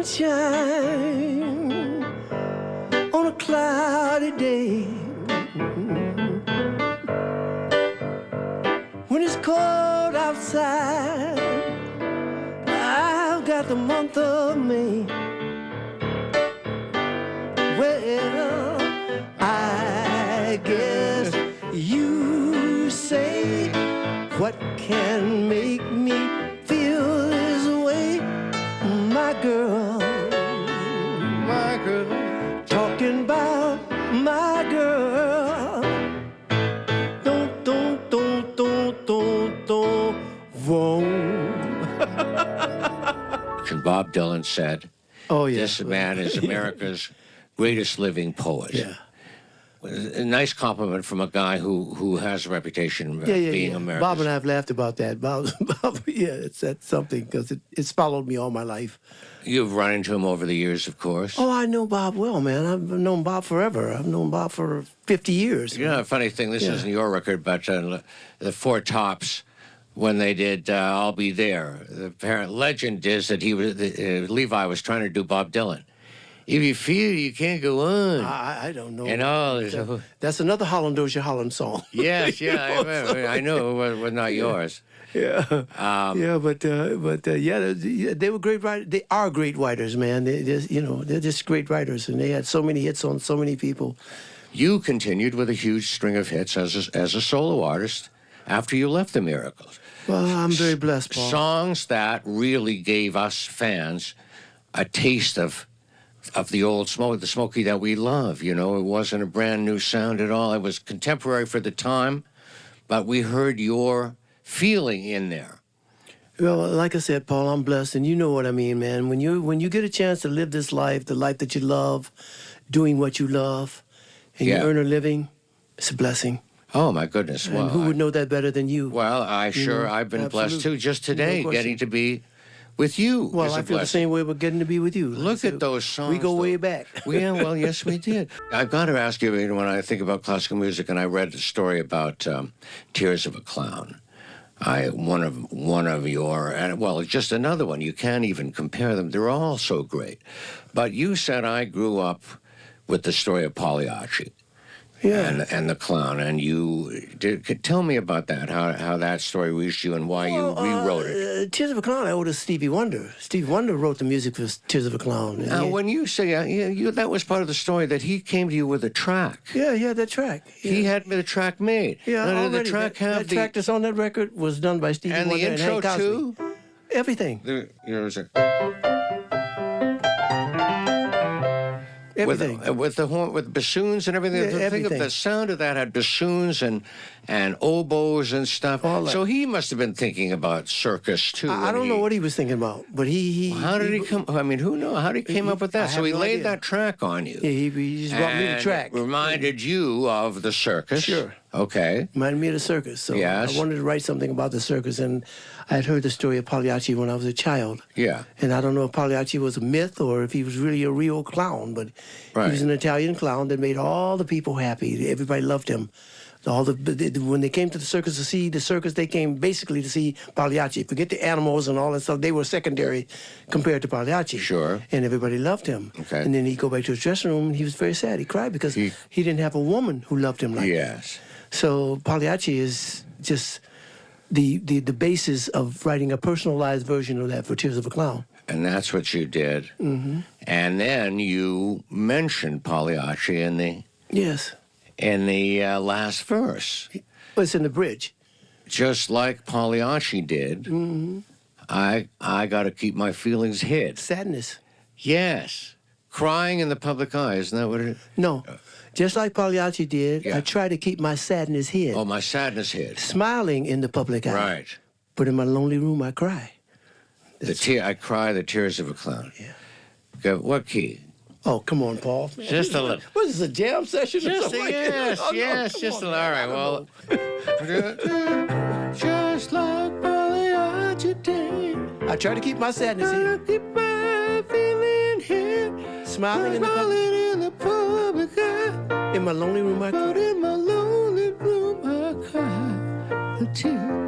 sunshine on a cloudy day. When it's cold outside, I've got the month of May. Well, I guess you say, what can make me feel this way? My girl, talking about my girl. Don't, whoa. And Bob Dylan said, Oh, yeah. this man is America's greatest living poet. Yeah. A nice compliment from a guy who has a reputation of being America's. Bob and I have laughed about that. Bob, that's something, because it's followed me all my life. You've run into him over the years, of course. Oh, I know Bob well, man. I've known Bob forever. I've known Bob for 50 years. You know, a funny thing, this isn't your record, but the Four Tops, when they did I'll Be There, the apparent legend is that Levi was trying to do Bob Dylan. If you feel you can't go on. I don't know. And all that's another Holland Dozier Holland song. Yes, yeah, I know it was not yours. Yeah, but they were great writers. They are great writers, man. They're just great writers, and they had so many hits on so many people. You continued with a huge string of hits as a solo artist after you left the Miracles. Well, I'm very blessed, Paul. Songs that really gave us fans a taste of the old Smokey that we love. You know, it wasn't a brand new sound at all. It was contemporary for the time, but we heard your feeling in there. Well, like I said, Paul, I'm blessed, and you know what I mean, man. When you get a chance to live this life, the life that you love, doing what you love, and you earn a living, it's a blessing. Oh, my goodness. And who would know that better than you? Well, I've been blessed, too, just today, getting to be with you. Well, I feel the same way about getting to be with you. Look at those songs. We go way back. Yeah, well, yes, we did. I've got to ask you, when I think about classical music, and I read a story about Tears of a Clown. One of your, and well, just another one. You can't even compare them. They're all so great. But you said I grew up with the story of Pagliacci. Yeah. And the clown, and tell me about that, how that story reached you and why you rewrote it. Tears of a Clown, I owe to Stevie Wonder. Stevie Wonder wrote the music for Tears of a Clown. Now, when you say, that was part of the story, that he came to you with a track. Yeah, that track. Yeah. He had the track made. Yeah, the track that track that's on that record was done by Stevie Wonder and the intro, too? Everything. Everything. With the horn, with bassoons and everything. Yeah, Think of the sound of that had bassoons and oboes and stuff. So he must have been thinking about circus too. I don't know what he was thinking about, but he how did he come? I mean, who knows? How did he came up with that? So he laid that track on you. Yeah, he just brought me the track. It reminded you of the circus. Sure. Okay. Reminded me of the circus. So yes. I wanted to write something about the circus, and I had heard the story of Pagliacci when I was a child. Yeah. And I don't know if Pagliacci was a myth or if he was really a real clown, but he was an Italian clown that made all the people happy. Everybody loved him. When they came to the circus to see the circus, they came basically to see Pagliacci. Forget the animals and all that stuff. They were secondary compared to Pagliacci. Sure. And everybody loved him. Okay. And then he'd go back to his dressing room, and he was very sad. He cried because he didn't have a woman who loved him like that. So Pagliacci is just the basis of writing a personalized version of that for Tears of a Clown. And that's what you did. Mm-hmm. And then you mentioned Pagliacci in the... Yes. In the last verse. Well, it's in the bridge. Just like Pagliacci did, mm-hmm. I got to keep my feelings hid. Sadness. Yes. Crying in the public eye, isn't that what it is? No. Just like Pagliacci did, I try to keep my sadness hid. Oh, my sadness hid. Smiling in the public eye. Right. But in my lonely room, I cry. I cry the tears of a clown. Yeah. Okay, what key? Oh, come on, Paul. Just a little. What is this, a jam session or something like that? Just a little. All right, well. Just like Pagliacci did. I try to keep my sadness hid. Keep my feeling hid. Smiling in the public eye. In my lonely room, I cry. In my lonely room, I cry the tears.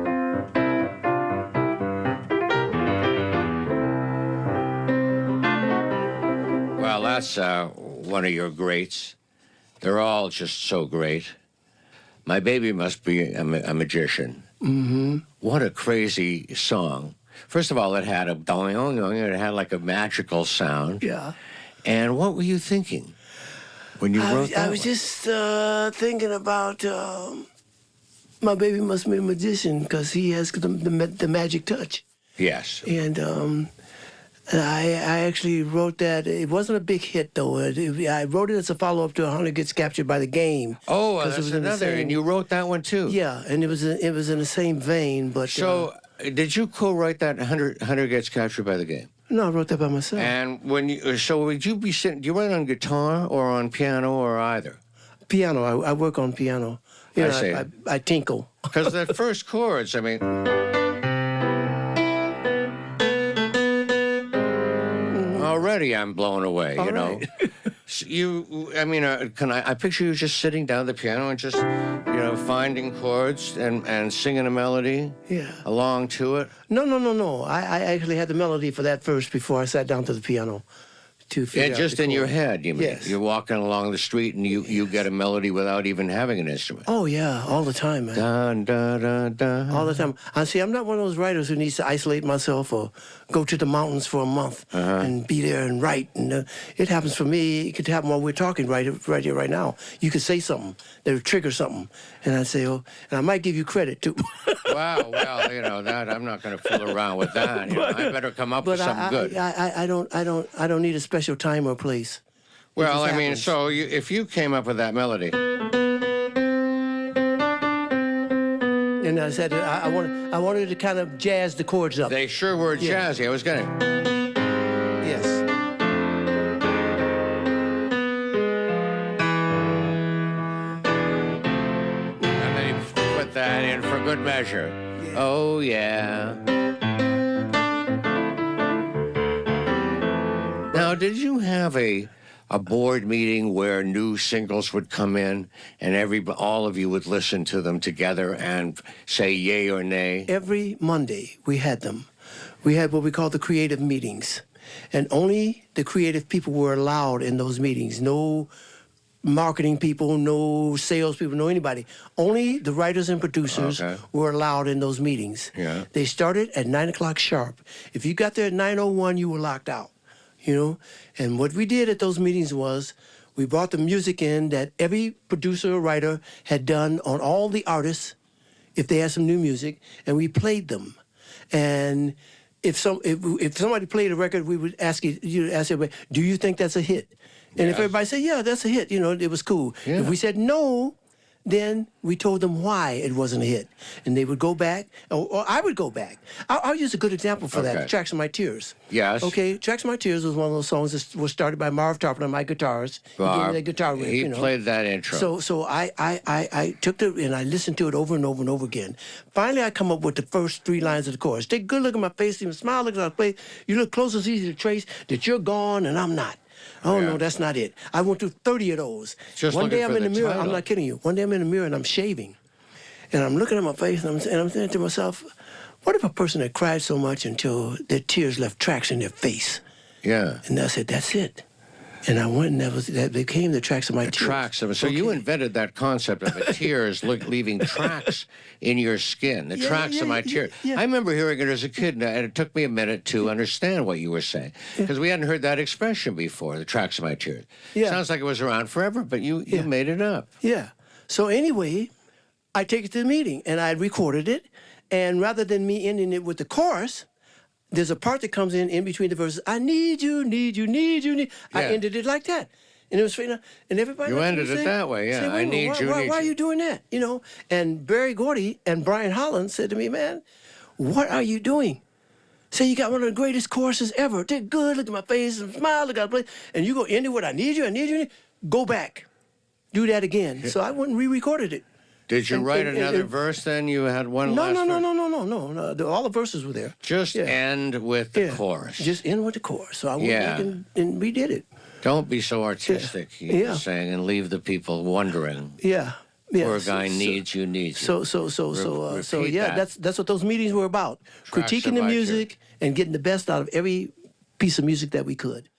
that's one of your greats. They're all just so great. My Baby Must Be a Magician. Mm-hmm. What a crazy song. First of all, it had it had like a magical sound. Yeah. And what were you thinking when you wrote that? I was just thinking about my baby must be a magician because he has the magic touch. Yes. And I actually wrote that. It wasn't a big hit, though. I wrote it as a follow-up to 100 Gets Captured by the Game. Oh, that's another. And you wrote that one, too. Yeah, and it was in the same vein. But so, did you co-write that 100 Gets Captured by the Game? No, I wrote that by myself. And would you be sitting? Do you write on guitar or on piano or either? Piano. I work on piano. You know, I see. I tinkle. Because the first chords, I mean. Already I'm blown away, you know. I picture you just sitting down the piano and just, finding chords and singing a melody along to it? No. I actually had the melody for that first before I sat down to the piano. Yeah, just in your head, you mean? Yes. You're walking along the street and you get a melody without even having an instrument. Oh, yeah, all the time, man. Dun, dun, dun, dun. All the time. I'm not one of those writers who needs to isolate myself or go to the mountains for a month and be there and write. And it happens for me. It could happen while we're talking right here, right now. You could say something that would trigger something. And I'd say, and I might give you credit, too. Wow, well, that I'm not going to fool around with that. I better come up with something good. I don't need a special time or place. Well, I mean, so if you came up with that melody. And I said, I wanted to kind of jazz the chords up. They sure were jazzy. I was going to. Yes. And then you put that in for good measure. Yeah. Oh, yeah. Now, did you have a board meeting where new singles would come in and all of you would listen to them together and say yay or nay? Every Monday we had them. We had what we call the creative meetings. And only the creative people were allowed in those meetings. No marketing people, no sales people, no anybody. Only the writers and producers were allowed in those meetings. Yeah. They started at 9 o'clock sharp. If you got there at 9:01, you were locked out. And what we did at those meetings was we brought the music in that every producer or writer had done on all the artists, if they had some new music, and we played them. And if somebody played a record, we would ask everybody, do you think that's a hit? And if everybody said, yeah, that's a hit, it was cool. Yeah. If we said no, then we told them why it wasn't a hit. And they would go back, or I would go back. I'll use a good example for that, Tracks of My Tears. Yes. Okay, Tracks of My Tears was one of those songs that was started by Marv Tarplin, my guitarist. He gave me that guitar riff, He played that intro. So I took it and I listened to it over and over and over again. Finally, I come up with the first 3 lines of the chorus. Take a good look at my face, even smile, look at my face. You look close, it's easy to trace that you're gone and I'm not. Oh, no, that's not it. I went through 30 of those. One day I'm in the mirror. I'm not kidding you. One day I'm in the mirror and I'm shaving. And I'm looking at my face and I'm saying to myself, what if a person had cried so much until their tears left tracks in their face? Yeah. And I said, that's it. And I went and that became the Tracks of My Tears. So you invented that concept of the tears leaving tracks in your skin, the tracks of my tears. I remember hearing it as a kid, and it took me a minute to understand what you were saying, because we hadn't heard that expression before, the tracks of my tears. Sounds like it was around forever, but you made it up. Yeah. So anyway, I take it to the meeting, and I recorded it, and rather than me ending it with the chorus, there's a part that comes in between the verses. I need you, need you, need you, need. I ended it like that. And it was, and everybody. You ended it that way, yeah. I need you, why are you doing that? And Barry Gordy and Brian Holland said to me, man, what are you doing? Say you got one of the greatest choruses ever. Did good, look at my face, and smile, look at my place. And you go end it with I need you, I need you, go back. Do that again. So I went and re-recorded it. Did you write another verse then? You had one last verse? No. All the verses were there. Just end with the chorus. Just end with the chorus. So I went back and redid it. Don't be so artistic, you're saying, and leave the people wondering. Yeah. Poor guy needs you. That's what those meetings were about. Critiquing the music and getting the best out of every piece of music that we could.